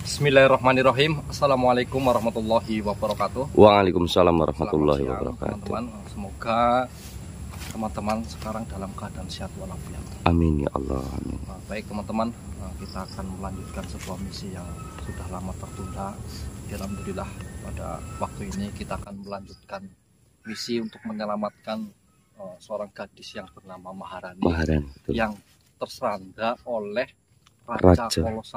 Bismillahirrahmanirrahim. Assalamualaikum warahmatullahi wabarakatuh. Waalaikumsalam warahmatullahi wabarakatuh. Teman-teman, semoga teman-teman sekarang dalam keadaan sehat walafiat. Amin ya Allah. Amin. Baik teman-teman, kita akan melanjutkan sebuah misi yang sudah lama tertunda. Alhamdulillah pada waktu ini kita akan melanjutkan misi untuk menyelamatkan seorang gadis yang bernama Maharani, yang tersandra oleh Raja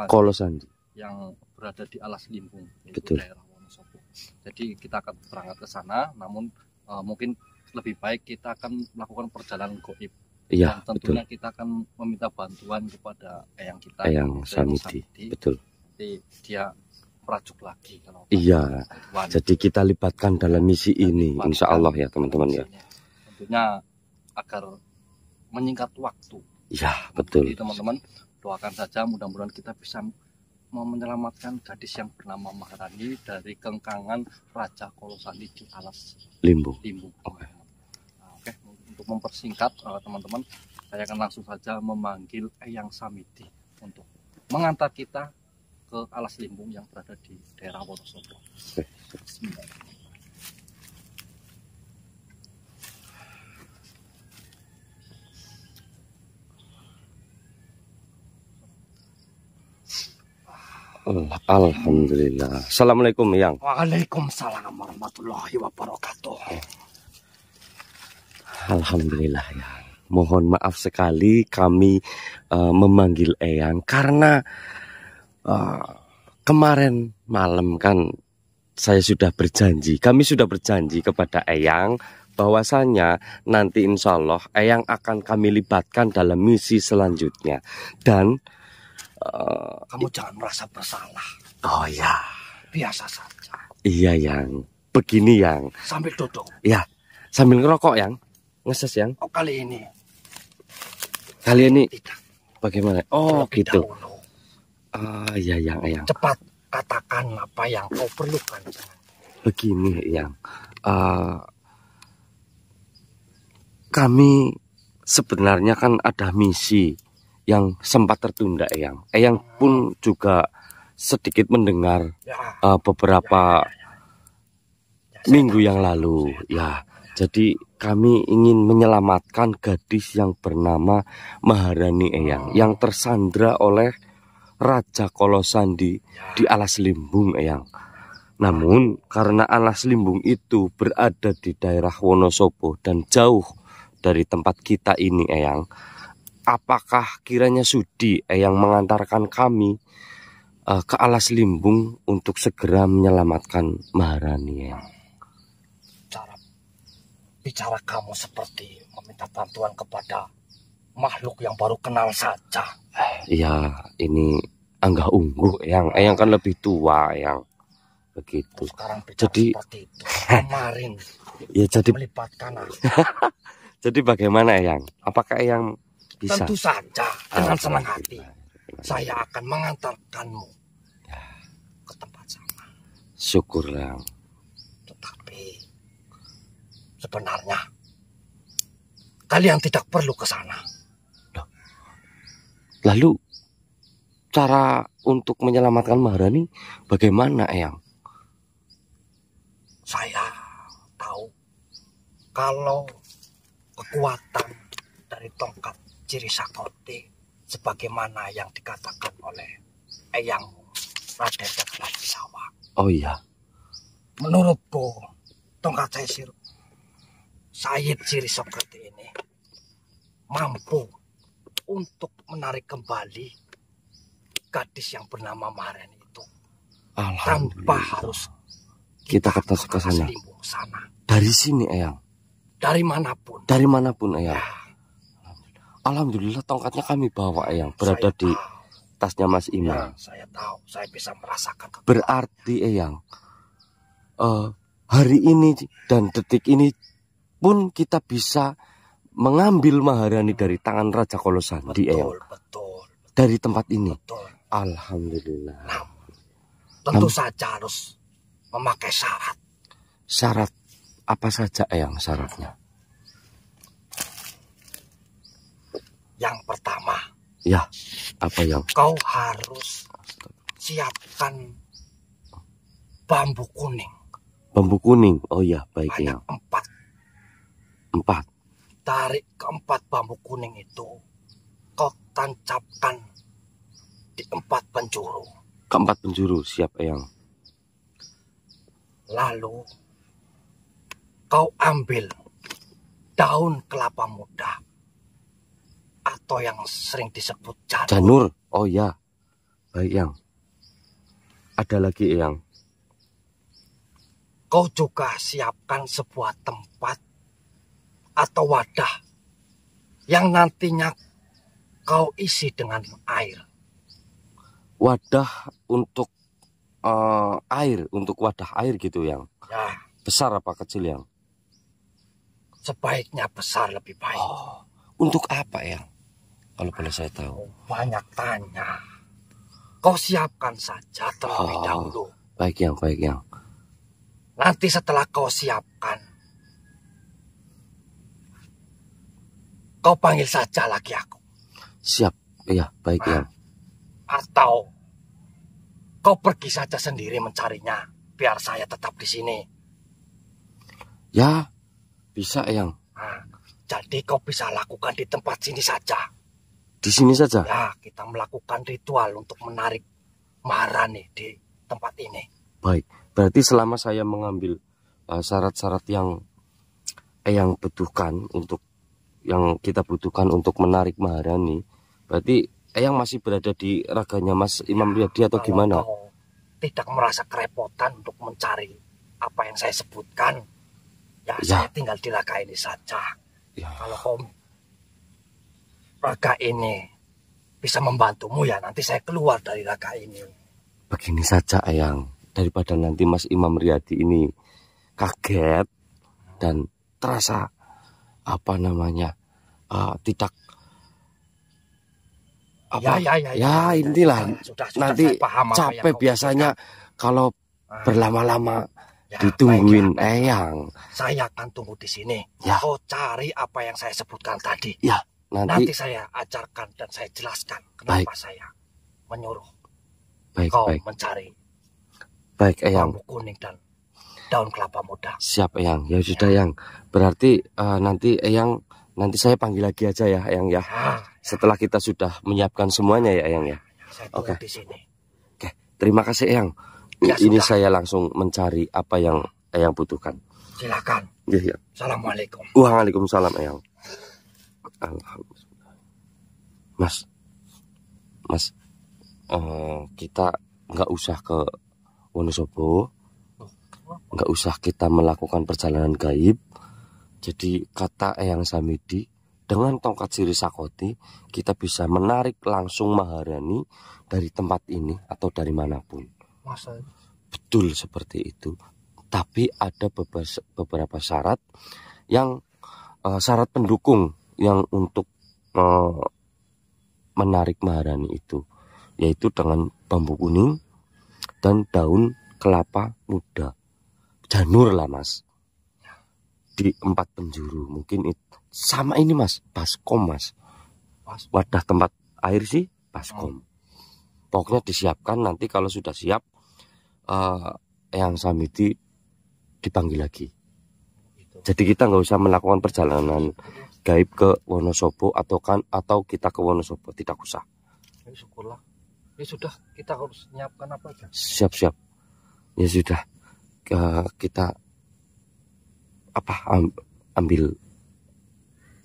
Kolosandi yang berada di Alas Limbung, yaitu daerah Wonosobo. Jadi kita akan berangkat ke sana, namun mungkin lebih baik kita akan melakukan perjalanan gaib. Iya, dan tentunya betul. Kita akan meminta bantuan kepada eyang kita, Eyang Samidi. Betul. Jadi dia merajuk lagi kalau iya. Jadi kita libatkan dalam misi ini, insya Allah ya teman-teman ya. Tentunya agar menyingkat waktu. Iya, betul. Jadi teman-teman doakan saja, mudah-mudahan kita bisa menyelamatkan gadis yang bernama Maharani dari kengkangan Raja Kolosandi di Alas Limbung. Oke, untuk mempersingkat teman-teman, saya akan langsung saja memanggil Eyang Samidi untuk mengantar kita ke Alas Limbung yang berada di daerah Wonosobo. Bismillahirrahmanirrahim. Alhamdulillah. Assalamualaikum Yang. Waalaikumsalam warahmatullahi wabarakatuh. Alhamdulillah ya. Mohon maaf sekali kami memanggil Eyang karena kemarin malam kan kami sudah berjanji kepada Eyang bahwasanya nanti insya Allah Eyang akan kami libatkan dalam misi selanjutnya. Dan kamu jangan merasa bersalah. Oh ya, biasa saja. Iya Yang, begini Yang. Sambil duduk. Ya, sambil ngerokok Yang, ngeses Yang. Oh kali ini tidak. Bagaimana? Oh gitu. Iya Yang. Cepat katakan apa yang kau perlukan. Begini Yang, kami sebenarnya kan ada misi yang sempat tertunda Eyang. Eyang pun juga sedikit mendengar beberapa minggu yang lalu ya. Jadi kami ingin menyelamatkan gadis yang bernama Maharani Eyang, yang tersandra oleh Raja Kolosandi di Alas Limbung Eyang. Namun karena Alas Limbung itu berada di daerah Wonosobo dan jauh dari tempat kita ini Eyang, apakah kiranya sudi Eyang mengantarkan kami ke Alas Limbung untuk segera menyelamatkan Maharani Eyang? Cara bicara kamu seperti meminta bantuan kepada makhluk yang baru kenal saja. Iya, ini Angga Ungguh Eyang. Eyang kan lebih tua Eyang. Begitu. Sekarang jadi seperti itu. Kemarin ya jadi melibatkan aku. Jadi bagaimana Eyang? Apakah Eyang bisa? Tentu saja, dengan senang hati saya akan mengantarkanmu ke tempat sana. Syukur Eyang. Tetapi sebenarnya kalian tidak perlu ke sana. Lalu cara untuk menyelamatkan Maharani bagaimana Eyang? Saya tahu kalau kekuatan dari tongkat Ciri Sakti sebagaimana yang dikatakan oleh Eyang Raden Jagadisawa. Oh iya. Menurutku tongkat Syed Ciri Sakti ini mampu untuk menarik kembali gadis yang bernama Maharani itu tanpa harus kita ke sana. Dari sini Eyang. Dari manapun. Dari manapun Eyang. Ya. Alhamdulillah tongkatnya kami bawa Eyang, berada di tasnya Mas Imam. Ya, saya tahu, saya bisa merasakan. Berarti Eyang, hari ini dan detik ini pun kita bisa mengambil Maharani dari tangan Raja Kolosandi Eyang. Betul. Dari tempat ini. Betul. Alhamdulillah. Nah, tentu saja harus memakai syarat. Syarat apa saja Eyang syaratnya? Yang pertama. Ya, apa Yang? Kau harus siapkan bambu kuning. Bambu kuning. Oh ya, baik Banyak Eyang. 4. 4. Tarik keempat bambu kuning itu, kau tancapkan di 4 penjuru. Keempat penjuru, siap Eyang. Lalu kau ambil daun kelapa muda atau yang sering disebut janur. Janur. Oh ya, baik Eyang. Ada lagi Eyang. Kau juga siapkan sebuah tempat atau wadah yang nantinya kau isi dengan air. Wadah untuk air, untuk wadah air gitu Eyang. Ya, Besar apa kecil Eyang? sebaiknya besar lebih baik. Oh, untuk apa Eyang? Kalau boleh saya tahu. Kau banyak tanya. Kau siapkan saja terlebih dahulu. Baik Eyang, baik Eyang. Nanti setelah kau siapkan, kau panggil saja lagi aku. Siap, iya, baik Eyang. Atau kau pergi saja sendiri mencarinya, biar saya tetap di sini. Ya, bisa Eyang. Nah, jadi kau bisa lakukan di tempat sini saja. Di sini saja. Ya, kita melakukan ritual untuk menarik Maharani di tempat ini. Baik, berarti selama saya mengambil syarat-syarat yang Eyang butuhkan untuk yang kita butuhkan untuk menarik Maharani, berarti Eyang masih berada di raganya Mas Imam Riyadi atau Kalau gimana? kau tidak merasa kerepotan untuk mencari apa yang saya sebutkan, ya, saya tinggal di raga ini saja. Ya. Kalau kau raga ini bisa membantumu, ya nanti saya keluar dari raga ini. Begini saja Eyang, daripada nanti Mas Imam Riyadi ini kaget dan terasa apa namanya tidak apa ya inilah sudah, nanti paham capek biasanya kalau berlama-lama ditungguin Eyang. Saya akan tunggu di sini. Ya. Kau cari apa yang saya sebutkan tadi. Ya, nanti saya ajarkan dan saya jelaskan kenapa saya menyuruh kau mencari Eyang. bambu kuning dan daun kelapa muda. Siap Eyang. Ya sudah Eyang. Berarti nanti Eyang, nanti saya panggil lagi aja ya Eyang ya. Setelah kita sudah menyiapkan semuanya ya Eyang ya. Saya tunggu di sini. Oke, terima kasih Eyang. Ya, ini sudah. saya langsung mencari apa yang Eyang butuhkan. Silakan. Ya. Assalamualaikum. Waalaikumsalam Eyang. Alhamdulillah. Mas, kita nggak usah ke Wonosobo, nggak usah kita melakukan perjalanan gaib. Jadi kata Eyang Samidi, dengan tongkat Siri Sakoti kita bisa menarik langsung Maharani dari tempat ini atau dari manapun. Masa? Betul seperti itu. Tapi ada beberapa syarat yang syarat pendukung yang untuk menarik Maharani itu, yaitu dengan bambu kuning dan daun kelapa muda, janur lah Mas, di 4 penjuru. Mungkin itu sama ini Mas, baskom Mas, wadah tempat air sih baskom. Pokoknya disiapkan, nanti kalau sudah siap Eyang Samidi dipanggil lagi. Jadi kita nggak usah melakukan perjalanan gaib ke Wonosobo atau kita ke Wonosobo, tidak usah. Ya, syukurlah. Ya sudah, kita harus menyiapkan apa aja. Siap. Ya sudah, kita ambil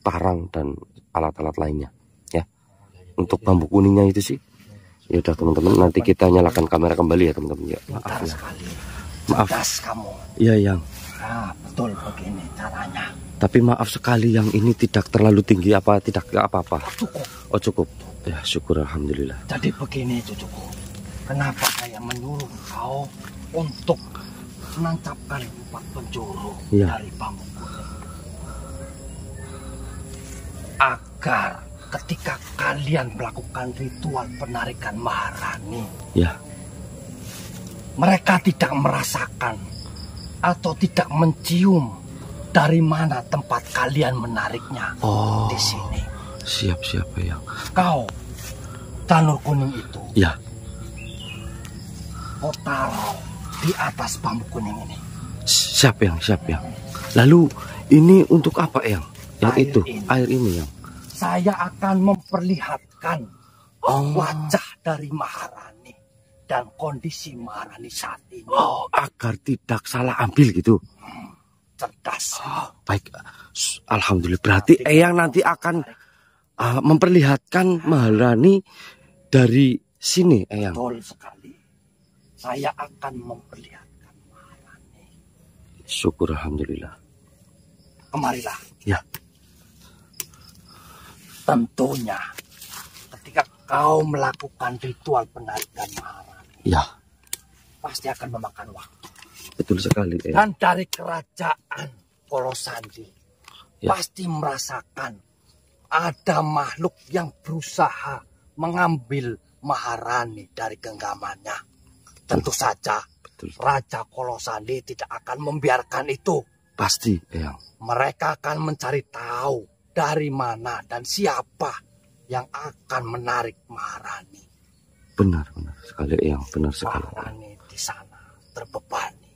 parang dan alat-alat lainnya ya. Untuk bambu kuningnya itu sih. Ya udah teman-teman, nanti kita nyalakan kamera kembali ya teman-teman ya. Maaf ya. Maaf. Kamu. Iya Yang. Nah, betul begini caranya. Tapi maaf sekali yang ini tidak terlalu tinggi apa tidak apa-apa. Cukup. Oh cukup. Ya syukur alhamdulillah. Jadi begini cucuku. Kenapa saya menyuruh kau untuk menancapkan 4 penjuru dari bambu kuning? Agar ketika kalian melakukan ritual penarikan Maharani, mereka tidak merasakan atau tidak mencium dari mana tempat kalian menariknya di sini. Siap ya. Kau, janur kuning itu, kau taruh di atas bambu kuning ini. Siap yang. Lalu ini untuk apa yang air ini yang saya akan memperlihatkan wajah dari Maharani dan kondisi Maharani saat ini. Agar tidak salah ambil gitu. Cerdas. Baik, alhamdulillah. Berarti Eyang nanti akan memperlihatkan Maharani dari sini, Eyang. Betul sekali. Saya akan memperlihatkan Maharani. Syukur alhamdulillah. Kemarilah. Ya. Tentunya ketika kau melakukan ritual penarikan Maharani, Ya, pasti akan memakan waktu. betul sekali, Eyang. Dan dari kerajaan Kolosandi pasti merasakan ada makhluk yang berusaha mengambil Maharani dari genggamannya. Tentu saja Raja Kolosandi tidak akan membiarkan itu. Pasti, Eyang. Mereka akan mencari tahu dari mana dan siapa yang akan menarik Maharani. Benar sekali, Eyang. Benar sekali. Maharani di sana terbebani.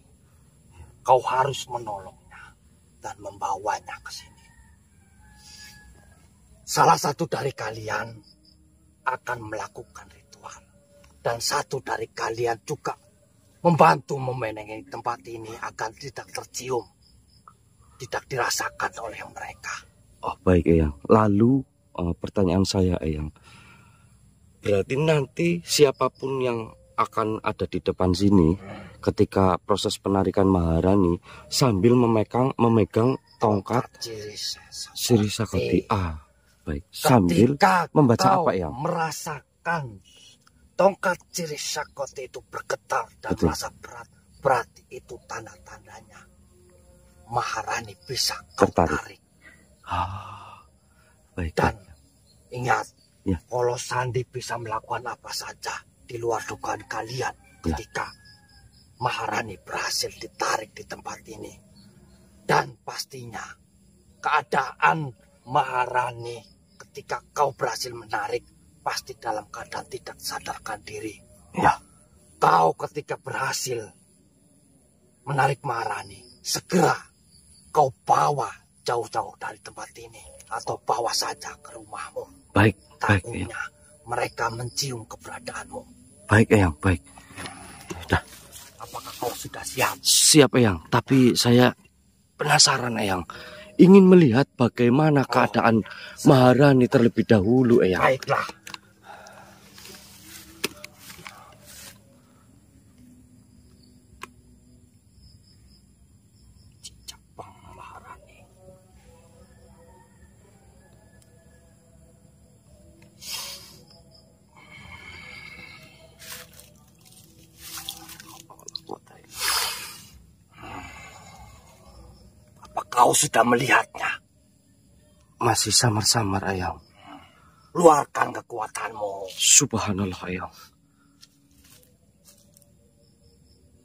Kau harus menolongnya dan membawanya ke sini. Salah satu dari kalian akan melakukan ritual. Dan satu dari kalian juga membantu memenengi tempat ini agar tidak tercium. Tidak dirasakan oleh mereka. Oh, baik, Eyang. Lalu pertanyaan saya, Eyang. Berarti nanti siapapun yang akan ada di depan sini ketika proses penarikan Maharani sambil memegang tongkat Sri Sakoti. Baik. Sambil membaca apa, Eyang? Merasakan tongkat Sri Sakoti itu bergetar dan merasa berat. Berarti itu tanda-tandanya Maharani bisa tertarik. Baik. Dan ingat, ya, Kolosandi bisa melakukan apa saja di luar dugaan kalian ketika Maharani berhasil ditarik di tempat ini. Dan pastinya keadaan Maharani ketika kau berhasil menarik pasti dalam keadaan tidak sadarkan diri. Ya. Kau ketika berhasil menarik Maharani, segera kau bawa jauh-jauh dari tempat ini atau bawa saja ke rumahmu. Baik, takutnya mereka mencium keberadaanmu. Baik, Eyang, baik. Sudah. Apakah kau sudah siap? Siap, Eyang. Tapi saya penasaran, Eyang. Ingin melihat bagaimana keadaan Maharani terlebih dahulu, Eyang. Baiklah. Kau sudah melihatnya? Masih samar-samar, Eyang. Luarkan kekuatanmu. Subhanallah, Eyang.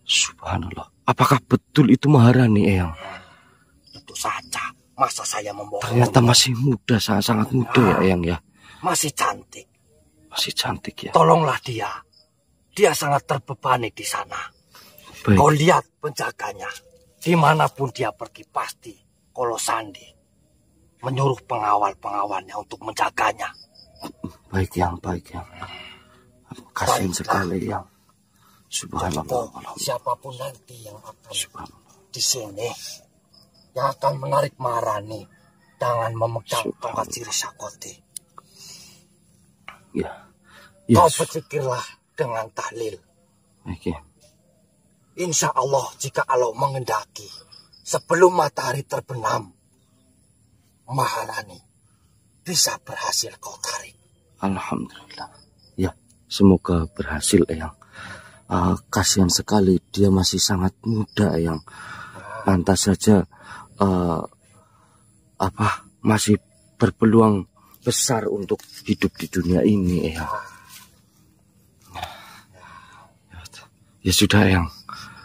Subhanallah. Apakah betul itu Maharani, Eyang? Tentu saja. Masa saya membohong? Ternyata masih muda, sangat muda ya, Eyang ya. Masih cantik. Masih cantik ya. Tolonglah dia. Dia sangat terbebani di sana. Baik. Kau lihat penjaganya. Dimanapun dia pergi pasti Kolosandi menyuruh pengawal-pengawalnya untuk menjaganya. Baik, Yang. Baik, Yang. Kasihan sekali, Yang. Subhanallah. Siapapun nanti yang akan di sini yang akan menarik Maharani, jangan memegang tongkat Sri Sakoti. Ya. Kau berpikirlah dengan tahlil. Baik, ya. Insya Allah jika Allah mengendaki sebelum matahari terbenam, Maharani bisa berhasil kau tarik. Alhamdulillah. Ya, semoga berhasil, Eyang. Kasihan sekali, dia masih sangat muda, Eyang. Pantas saja masih berpeluang besar untuk hidup di dunia ini, Eyang. Ya sudah, Eyang.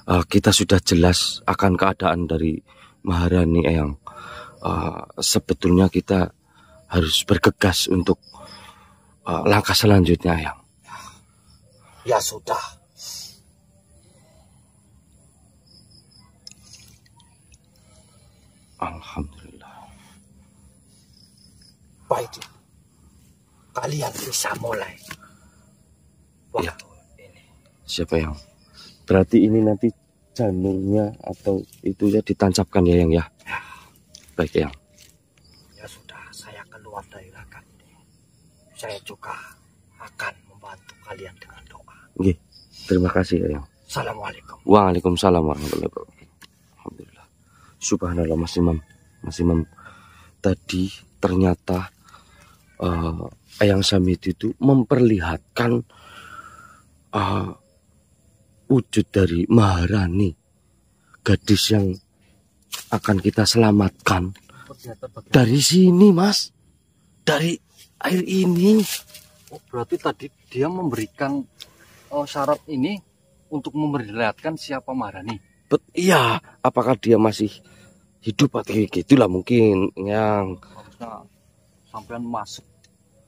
Kita sudah jelas akan keadaan dari Maharani, Eyang. Sebetulnya kita harus bergegas untuk langkah selanjutnya, Eyang. Ya sudah. Alhamdulillah. Baik, kalian bisa mulai. Ya. Waktu ini. Siapa yang? Berarti ini nanti janurnya atau itunya ditancapkan ya yang ya? Baik yang. Ya sudah, saya keluar dari ragam ini. Saya juga akan membantu kalian dengan doa. Oke, terima kasih ya yang. Assalamualaikum. Waalaikumsalam warahmatullahi wabarakatuh. Alhamdulillah. Subhanallah Mas Imam. Mas Imam, tadi ternyata Eyang Samidi itu memperlihatkan wujud dari Maharani, gadis yang akan kita selamatkan dari sini, Mas, dari air ini. Oh, berarti tadi dia memberikan syarat ini untuk memperlihatkan siapa Maharani. Iya, apakah dia masih hidup atau gitulah mungkin yang Harusnya sampean masuk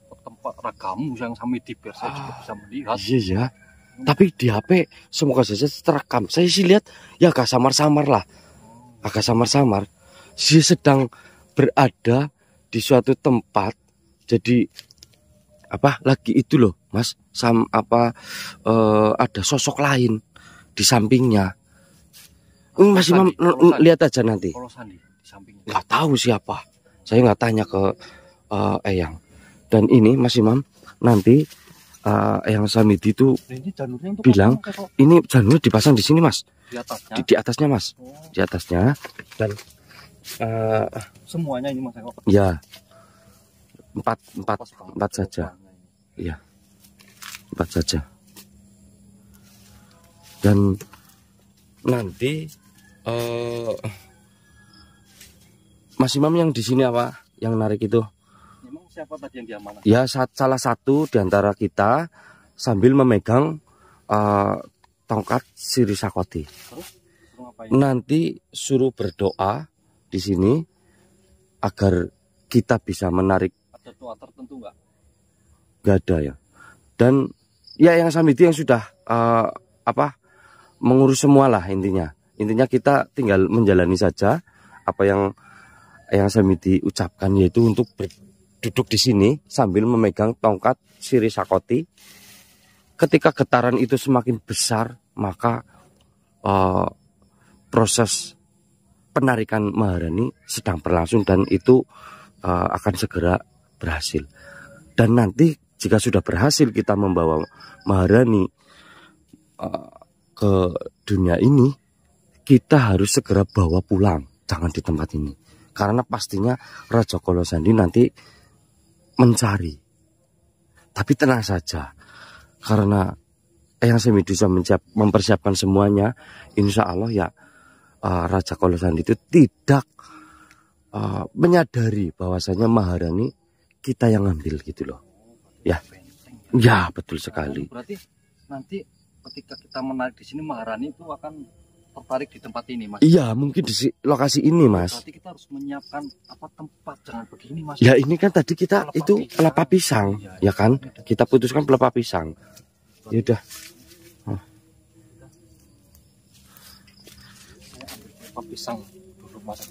ke tempat ragamu yang Samidi biar saya juga bisa melihat. iya ya. Tapi di HP semoga saja terekam. Saya sih lihat ya agak samar-samar lah. Agak samar-samar. Dia sedang berada di suatu tempat. Jadi apa lagi itu loh, Mas? Ada sosok lain di sampingnya. Mas Imam lihat aja nanti. Kalau Sandi di sampingnya. Nggak tahu siapa. Saya nggak tanya ke Eyang. Dan ini Mas Imam nanti Eyang Samidi itu Ini janurnya untuk bilang apa, Kak? ini janurnya dipasang di sini, Mas. Di atasnya. Di atasnya, Mas. Oh, Di atasnya dan semuanya ini Mas Eko. ya empat Pas banget. saja. Iya. 4 saja. Dan nanti Mas Imam yang di sini apa? Yang narik itu? Memang siapa tadi yang diamankan? Ya salah satu di antara kita sambil memegang tongkat Siri Sakoti. Terus ngapain? Nanti suruh berdoa di sini agar kita bisa menarik. Ada doa tertentu nggak? Gak ada ya. Dan ya yang Samidi yang sudah mengurus semua lah intinya. Intinya kita tinggal menjalani saja apa yang Samidi ucapkan, yaitu untuk duduk di sini sambil memegang tongkat Siri Sakoti. Ketika getaran itu semakin besar, maka proses penarikan Maharani sedang berlangsung dan itu akan segera berhasil. Dan nanti jika sudah berhasil kita membawa Maharani ke dunia ini, kita harus segera bawa pulang, jangan di tempat ini. Karena pastinya Raja Kolosandi nanti mencari. Tapi tenang saja, karena Eyang Samidi bisa mempersiapkan semuanya, insya Allah ya Raja Kolosandi itu tidak menyadari bahwasanya Maharani kita yang ambil gitu loh. Ya, ya betul sekali. Berarti nanti ketika kita menarik di sini Maharani itu akan tertarik di tempat ini, Mas. Iya, mungkin di lokasi ini, Mas. Berarti kita harus menyiapkan tempat jangan begini, Mas. Ya ini kan tadi kita itu pelepah pisang, ya kan? Kita putuskan pelepah pisang. Yaudah. Pelepah pisang dulu, Mas.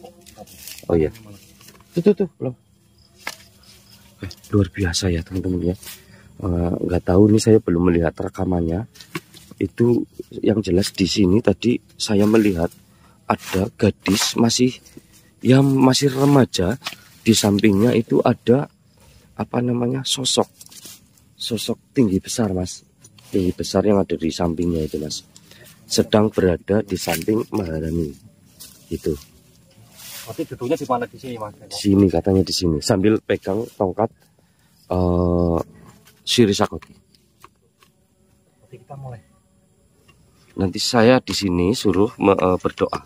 Oh iya. Tuh loh. Luar biasa ya teman-teman ya. Nggak tahu nih, saya belum melihat rekamannya. Itu yang jelas di sini tadi saya melihat ada gadis masih remaja, di sampingnya itu ada sosok tinggi besar, Mas, tinggi besar yang ada di sampingnya itu, Mas, sedang berada di samping Maharani itu. Berarti duduknya di mana di sini, Mas? Sini katanya, di sini sambil pegang tongkat Siri Sakoti. Berarti kita mulai. Nanti saya di sini suruh berdoa.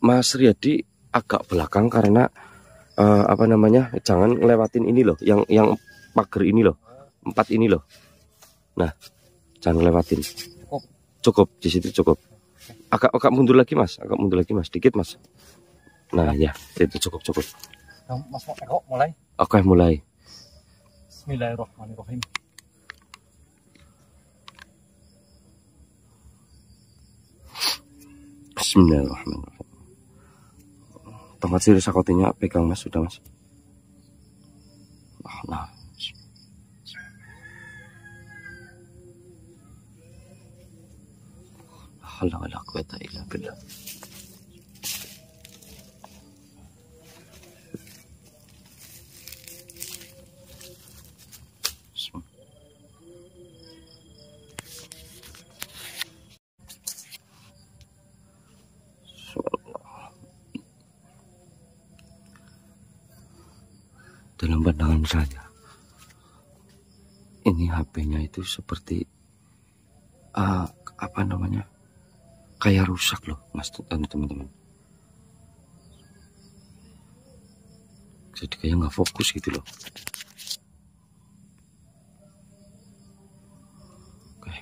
Mas Riyadi agak belakang karena jangan ngelewatin ini loh, yang pagar ini loh, 4 ini loh. Nah, jangan lewatin. Cukup di situ cukup. Agak mundur lagi, Mas. Agak mundur lagi, Mas. Dikit, Mas. Nah, ya, itu cukup. Mas Eko mulai. Oke, mulai. Bismillahirrahmanirrahim. Bismillahirrahmanirrahim. Tongkat sirih sakotinya pegang mas, sudah mas. Nah. La quwata illa billah. Dalam pandangan saya, ini HP-nya itu seperti apa namanya, kayak rusak loh mas, teman-teman. Jadi kayak nggak fokus gitu loh. Oke,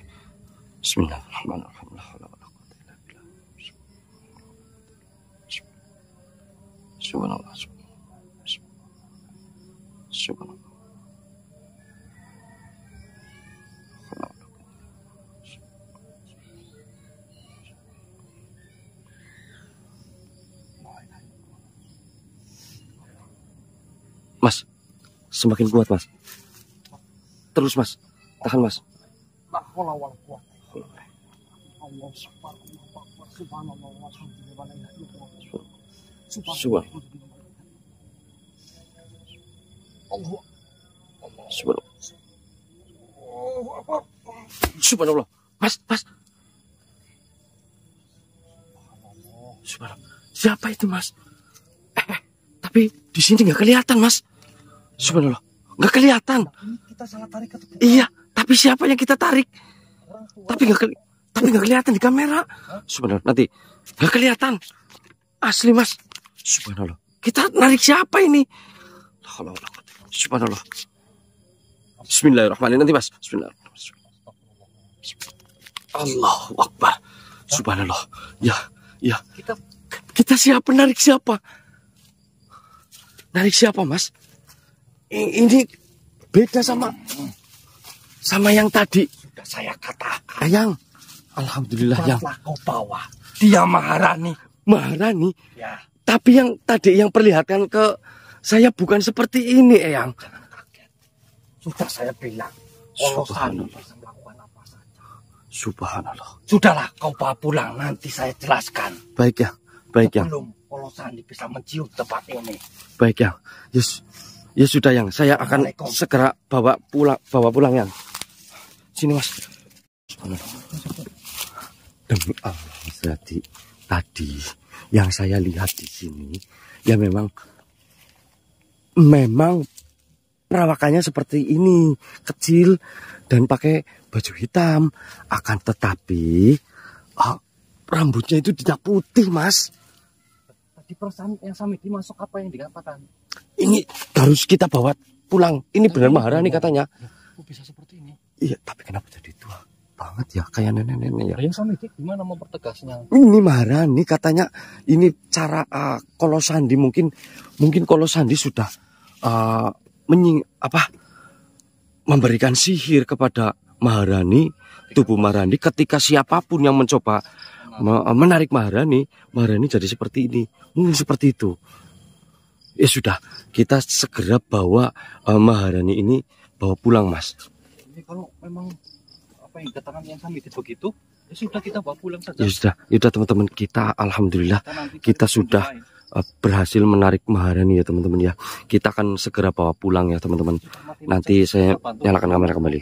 Bismillahirrahmanirrahim. Subhanallah. Subhanallah. Mas, semakin kuat mas. Terus mas, tahan mas. Subhanallah. Mas. Subhanallah. Siapa itu mas? Tapi di sini nggak kelihatan mas. Subhanallah, nggak kelihatan. Kita salah tarik atau kita? Iya, tapi siapa yang kita tarik? Tapi nggak kelihatan di kamera. Subhanallah, nanti nggak kelihatan. Asli mas. Subhanallah. Kita narik siapa ini? Subhanallah. Bismillahirrahmanirrahim. Nanti mas. Bismillahirrahmanirrahim. Allahu Akbar. Subhanallah. Ya. Kita siapa, narik siapa? Narik siapa mas? Ini beda sama yang tadi. Sudah saya katakan. Yang alhamdulillah yang kau bawa. Dia Maharani. Ya. Tapi yang tadi yang perlihatkan ke saya bukan seperti ini, Eyang. Jangan kaget. Sudah saya bilang. Kolosani bisa melakukan apa saja. Subhanallah. Sudahlah, kau bawa pulang. Nanti saya jelaskan. Baik ya. Sebelum Kolosani bisa mencium tempat ini. Baik ya. Ya sudah yang. Saya akan segera bawa pulang yang. Sini mas. Demi Allah, tadi yang saya lihat di sini ya memang perawakannya seperti ini, kecil dan pakai baju hitam. Akan tetapi rambutnya itu tidak putih mas. Tadi perasaan yang Samiti masuk apa yang dikatakan? Ini harus kita bawa pulang. Ini benar Maharani katanya. Kok bisa seperti ini? Iya, tapi kenapa jadi tua banget ya, kayak nenek-nenek ya? Yang Samiti gimana mempertegasnya? Ini Maharani katanya. Ini cara Kolosandi mungkin Kolosandi sudah memberikan sihir kepada Maharani, tubuh Maharani. Ketika siapapun yang mencoba menarik Maharani jadi seperti ini. Mungkin seperti itu. Ya sudah, kita segera bawa Maharani ini bawa pulang mas. Ini kalau memang apa yang dikatakan yang Samiti begitu, ya sudah kita bawa pulang saja. Ya sudah teman-teman, kita alhamdulillah kita sudah berhasil menarik Maharani ya teman-teman ya. Kita akan segera bawa pulang ya teman-teman. Nanti saya nyalakan kamera kembali.